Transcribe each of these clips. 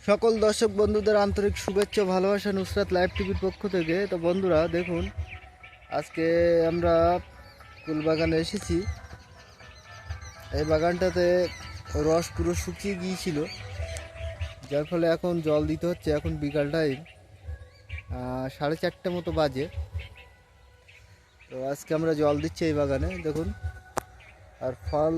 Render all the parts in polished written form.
সকল দর্শক বন্ধুদের আন্তরিক শুভেচ্ছা ভালোবাসা নুসরাত লাইভ টিভির পক্ষ থেকে। তো বন্ধুরা দেখুন, আজকে আমরা ফুল বাগানে এসেছি। এই বাগানটাতে রস পুরো শুকিয়ে গিয়েছিল, যার ফলে এখন জল দিতে হচ্ছে। এখন বিকাল টাইম 4:30 মতো বাজে। তো আজকে আমরা জল দিচ্ছি এই বাগানে দেখুন। আর ফল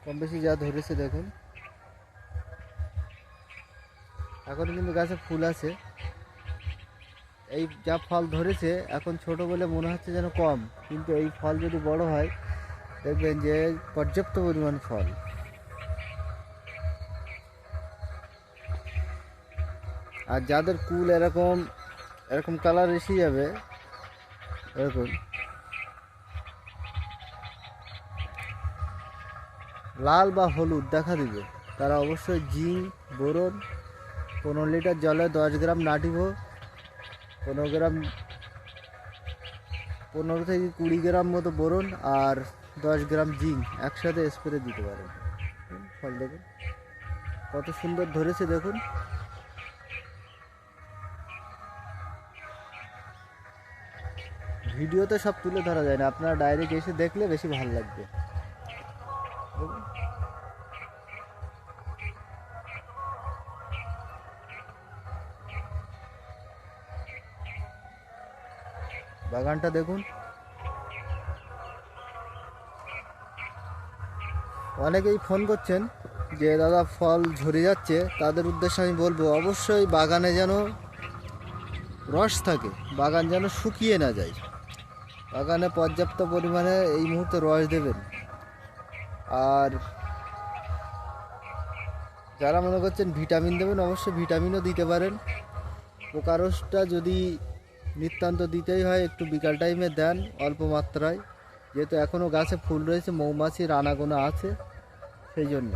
কম বেশি যা ধরেছে দেখুন, এখন কিন্তু গাছে ফুল আছে। এই যা ফল ধরেছে এখন ছোট বলে মনে হচ্ছে যেন কম, কিন্তু এই ফল যদি বড় হয় দেখবেন যে পর্যাপ্ত পরিমাণ ফল। আর যাদের কুল এরকম এরকম কালার এসে যাবে, এরকম লাল বা হলুদ দেখা দিবে, তারা অবশ্যই জিঙ্ক বোরন 15 লিটার জলে 10 গ্রাম নাটিভো, 15 থেকে 20 গ্রাম মতো বোরন আর 10 গ্রাম জিঙ্ক একসাথে স্প্রে দিতে পারেন। ফল দেখুন কত সুন্দর ধরেছে দেখুন। ভিডিওতে সব তুলে ধরা যায় না, আপনারা ডাইরেক্ট এসে দেখলে বেশি ভালো লাগবে। বাগানটা দেখুন। অনেকেই ফোন করছেন যে দাদা ফল ঝরে যাচ্ছে, তাদের উদ্দেশ্যে আমি বলবো অবশ্যই বাগানে যেন রস থাকে, বাগান যেন শুকিয়ে না যায়। বাগানে পর্যাপ্ত পরিমাণে এই মুহূর্তে রস দেবেন। আর যারা মনে করছেন ভিটামিন দেবেন, অবশ্যই ভিটামিনও দিতে পারেন। পোকারসটা যদি নিতান্ত দিতেই হয় একটু বিকাল টাইমে দেন অল্প মাত্রায়, যেহেতু এখনও গাছে ফুল রয়েছে, মৌমাছির আনাগোনা আছে, সেই জন্য।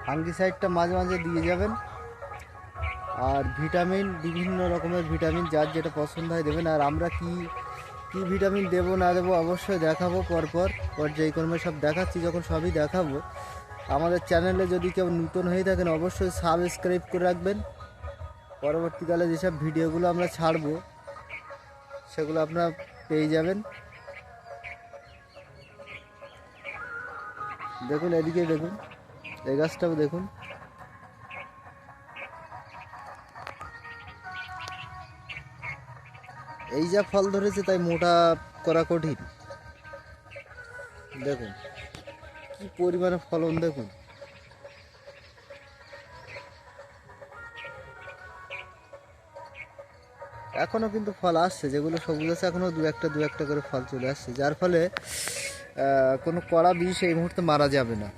ফাঙ্গিসাইডটা মাঝে মাঝে দিয়ে যাবেন। আর ভিটামিন, বিভিন্ন রকমের ভিটামিন যার যেটা পছন্দ হয় দেবেন। আর আমরা কি কি ভিটামিন দেবো না দেবো অবশ্যই দেখাবো, পরপর পর্যায়ক্রমে সব দেখাচ্ছি। যখন সবই দেখাবো, আমাদের চ্যানেলে যদি কেউ নতুন হয়ে থাকেন অবশ্যই সাবস্ক্রাইব করে রাখবেন। পরবর্তীকালে যেসব ভিডিওগুলো আমরা ছাড়বো সেগুলো আপনারা পেয়ে যাবেন। দেখুন এদিকে দেখুন, এই গাছটাও দেখুন। এই যা ফল ধরেছে তাই মোটা করা কঠিন। দেখুন কি পরিমাণে ফলন দেখুন। এখনও কিন্তু ফল আসছে, যেগুলো সবুজ আছে এখনও দু একটা করে ফল চলে আসছে, যার ফলে কোনো কড়া বিষ এই মুহূর্তে মারা যাবে না।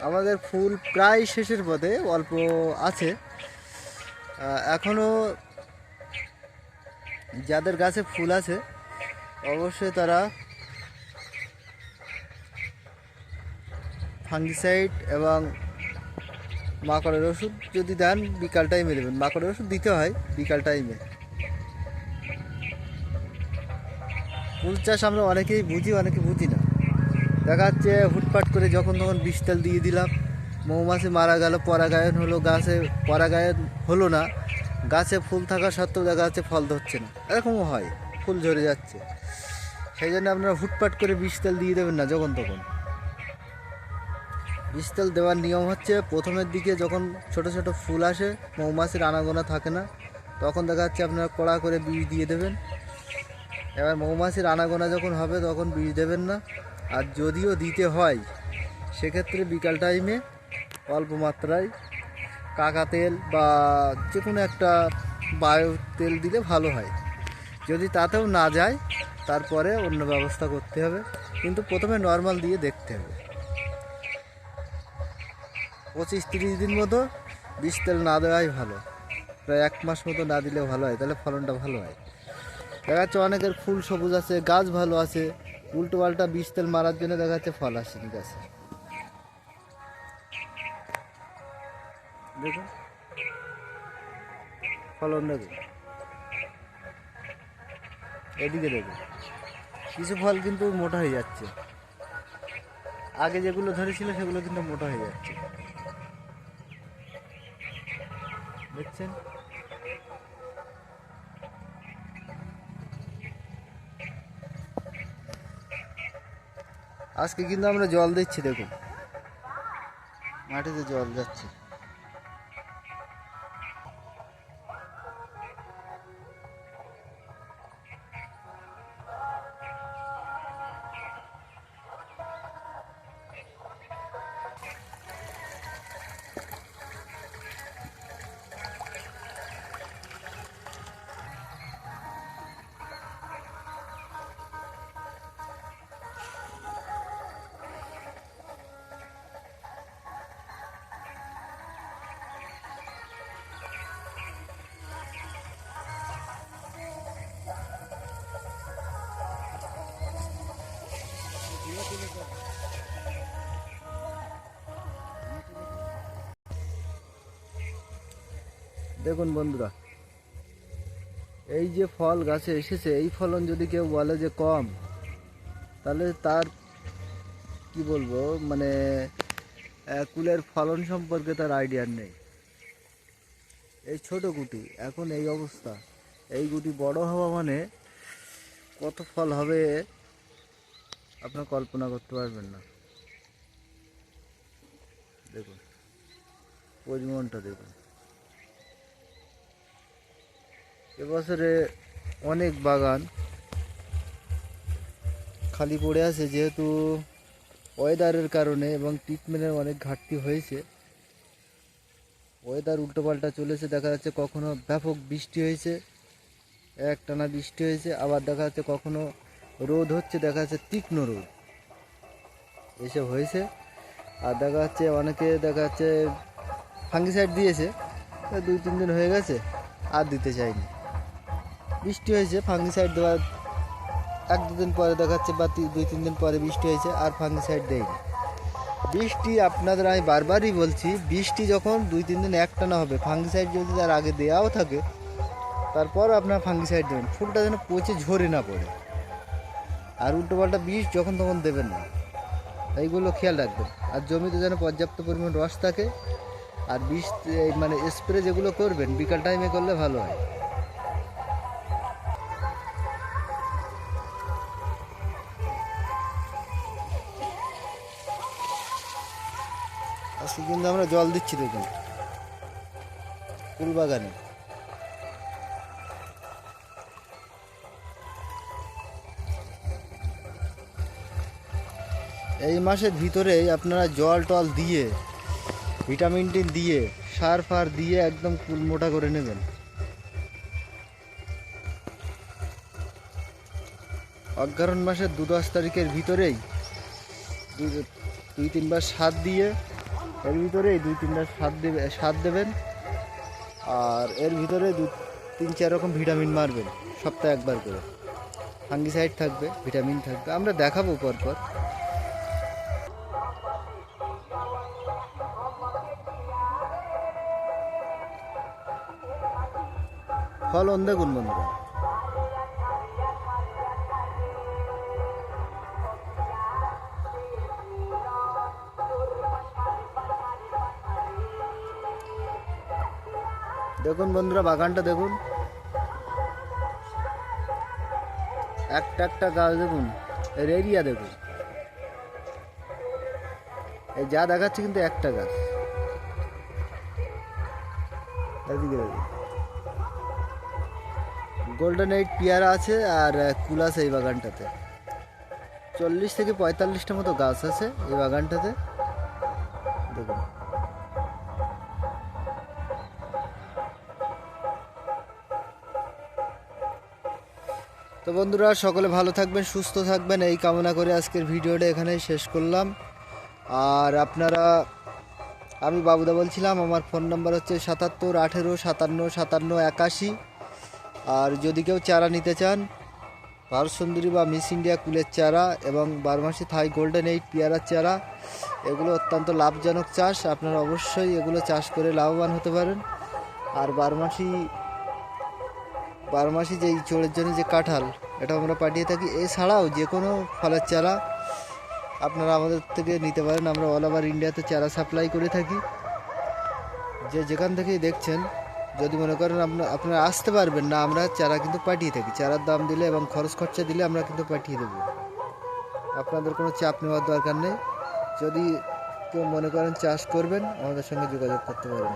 আমাদের ফুল প্রায় শেষের পথে, অল্প আছে এখনও। যাদের গাছে ফুল আছে অবশ্যই তারা ফাঙ্গিসাইড এবং মাকড়ের ওষুধ যদি দেন বিকাল টাইমে দেবেন। মাকড়ের ওষুধ দিতে হয় বিকাল টাইমে। ফুল চাষ আমরা অনেকেই বুঝি, অনেকে বুঝি না। দেখা যাচ্ছে হুটপাট করে যখন তখন বিষ তেল দিয়ে দিলাম, মৌমাছি মারা গেল, পরাগায়ন হলো, গাছে পরাগায়ন হলো না, গাছে ফুল থাকা সত্ত্বেও দেখা যাচ্ছে ফল ধরছে না, এরকমও হয়, ফুল ঝরে যাচ্ছে। সেই জন্য আপনারা হুটপাট করে বিষ তেল দিয়ে দেবেন না যখন তখন। বিষ তেল দেওয়ার নিয়ম হচ্ছে প্রথমের দিকে যখন ছোট ছোট ফুল আসে, মৌমাছির আনাগোনা থাকে না, তখন দেখা যাচ্ছে আপনারা কড়া করে বিষ দিয়ে দেবেন। এবার মৌমাছির আনাগোনা যখন হবে তখন বিষ দেবেন না। আর যদিও দিতে হয় সেক্ষেত্রে বিকাল টাইমে অল্প মাত্রায় কাকা তেল বা যে কোনো একটা বায়ো তেল দিলে ভালো হয়। যদি তাতেও না যায় তারপরে অন্য ব্যবস্থা করতে হবে, কিন্তু প্রথমে নর্মাল দিয়ে দেখতে হবে। 25-30 দিন মতো বিষ তেল না দেওয়াই ভালো, প্রায় 1 মাস মতো না দিলেও ভালো হয়, তাহলে ফলনটা ভালো হয়। দেখা যাচ্ছে অনেকের ফুল সবুজ আছে, গাছ ভালো আছে, উল্টো পাল্টা বিষ তেল মারার জন্য দেখা যাচ্ছে ফল আসেনি গাছে। দেখুন ফলন দেখুন, এদিকে দেখুন কিছু ফল কিন্তু মোটা হয়ে যাচ্ছে, আগে যেগুলো ধরেছিল সেগুলো কিন্তু মোটা হয়ে যাচ্ছে, দেখছেন। আজকে কিন্তু আমরা জল দিচ্ছি, দেখুন মাটিতে জল যাচ্ছে। দেখুন বন্ধুরা, এই যে ফল গাছে এসেছে, এই ফলন যদি কেউ বলে যে কম, তাহলে তার কি বলবো, মানে কুলের ফলন সম্পর্কে তার আইডিয়া নেই। এই ছোট গুটি এখন এই অবস্থা, এই গুটি বড় হওয়া মানে কত ফল হবে আপনার কল্পনা করতে পারবেন না। দেখুন পরিমাণটা দেখুন, এবছরে অনেক বাগান খালি পড়ে আছে, যেহেতু ওয়েদারের কারণে এবং ট্রিটমেন্টের অনেক ঘাটতি হয়েছে। ওয়েদার উল্টোপাল্টা চলেছে, দেখা যাচ্ছে কখনো ব্যাপক বৃষ্টি হয়েছে, একটানা বৃষ্টি হয়েছে, আবার দেখা যাচ্ছে কখনো রোদ হচ্ছে, দেখা যাচ্ছে তীক্ষ্ণ রোদ এসব হয়েছে। আর দেখা যাচ্ছে অনেকে দেখা যাচ্ছে ফাঙ্গিসাইড দিয়েছে, 2-3 দিন হয়ে গেছে আর দিতে চাইনি। বৃষ্টি হয়েছে, ফাঙ্গিসাইড দেওয়ার 1-2 দিন পরে দেখা যাচ্ছে বা 2-3 দিন পরে বৃষ্টি হয়েছে, আর ফাঙ্গিসাইড দেয়নি। বৃষ্টি আপনাদের আমি বারবারই বলছি, বৃষ্টি যখন 2-3 দিন একটানা হবে, ফাঙ্গিসাইড যদি তার আগে দেওয়াও থাকে তারপর আপনার ফাঙ্গিসাইড দেবেন, ফুলটা যেন পচে ঝরে না পড়ে। আর উল্টোপাল্টা বিষ যখন তখন দেবেন না, এইগুলো খেয়াল রাখবেন। আর জমিতে যেন পর্যাপ্ত পরিমাণ রস থাকে। আর বিষ মানে স্প্রে যেগুলো করবেন বিকাল টাইমে করলে ভালো হয়। আজকে কিন্তু আমরা জল দিচ্ছি, দেখুন ফুল বাগানে। এই মাসের ভিতরেই আপনারা জল টল দিয়ে, ভিটামিন টি দিয়ে, সার ফার দিয়ে একদম কুল মোটা করে নেবেন। অগ্রহায়ণ মাসের 2-10 তারিখের ভিতরেই 2-3 বার সার দিয়ে, এর ভিতরেই 2-3 বার সার দেবেন। আর এর ভিতরে 2-3-4 রকম ভিটামিন মারবেন সপ্তাহে একবার করে। ফাঙ্গিসাইড থাকবে, ভিটামিন থাকবে, আমরা দেখাবো পরপর। ফলন দেখুন বন্ধুরা, দেখুন বন্ধুরা বাগানটা দেখুন, একটা একটা গাছ দেখুন, এর এরিয়া দেখুন। এই যা দেখাচ্ছে কিন্তু একটা গাছ, এদিকে দেখুন গোল্ডেন 8 পেয়ারা আছে আর কুল আছে এই বাগানটাতে। 40 থেকে 45টা মতো গাছ আছে এই বাগানটাতে, দেখুন। তো বন্ধুরা সকলে ভালো থাকবেন, সুস্থ থাকবেন, এই কামনা করে আজকের ভিডিওটা এখানেই শেষ করলাম। আর আপনারা, আমি বাবুদা বলছিলাম, আমার ফোন নাম্বার হচ্ছে 77 18 57 57 81। আর যদি কেউ চারা নিতে চান, ভারত সুন্দরী বা মিস ইন্ডিয়া কুলের চারা এবং 12 মাসি থাই গোল্ডেন 8 পেয়ারার চারা এগুলো অত্যন্ত লাভজনক চাষ, আপনারা অবশ্যই এগুলো চাষ করে লাভবান হতে পারেন। আর বারমাসি যেই চোরের জন্য যে কাঁঠাল, এটা আমরা পাঠিয়ে থাকি। এছাড়াও যে কোনো ফলের চারা আপনারা আমাদের থেকে নিতে পারেন। আমরা অল ওভার ইন্ডিয়াতে চারা সাপ্লাই করে থাকি। যেখান থেকেই দেখছেন, যদি মনে করেন আপনারা আসতে পারবেন না, আমরা চারা কিন্তু পাঠিয়ে থাকি। চারার দাম দিলে এবং খরচ খরচা দিলে আমরা কিন্তু পাঠিয়ে দেবো। আপনাদের কোনো চাপ নেওয়ার দরকার নেই। যদি কেউ মনে করেন চাষ করবেন, আমাদের সঙ্গে যোগাযোগ করতে পারবেন।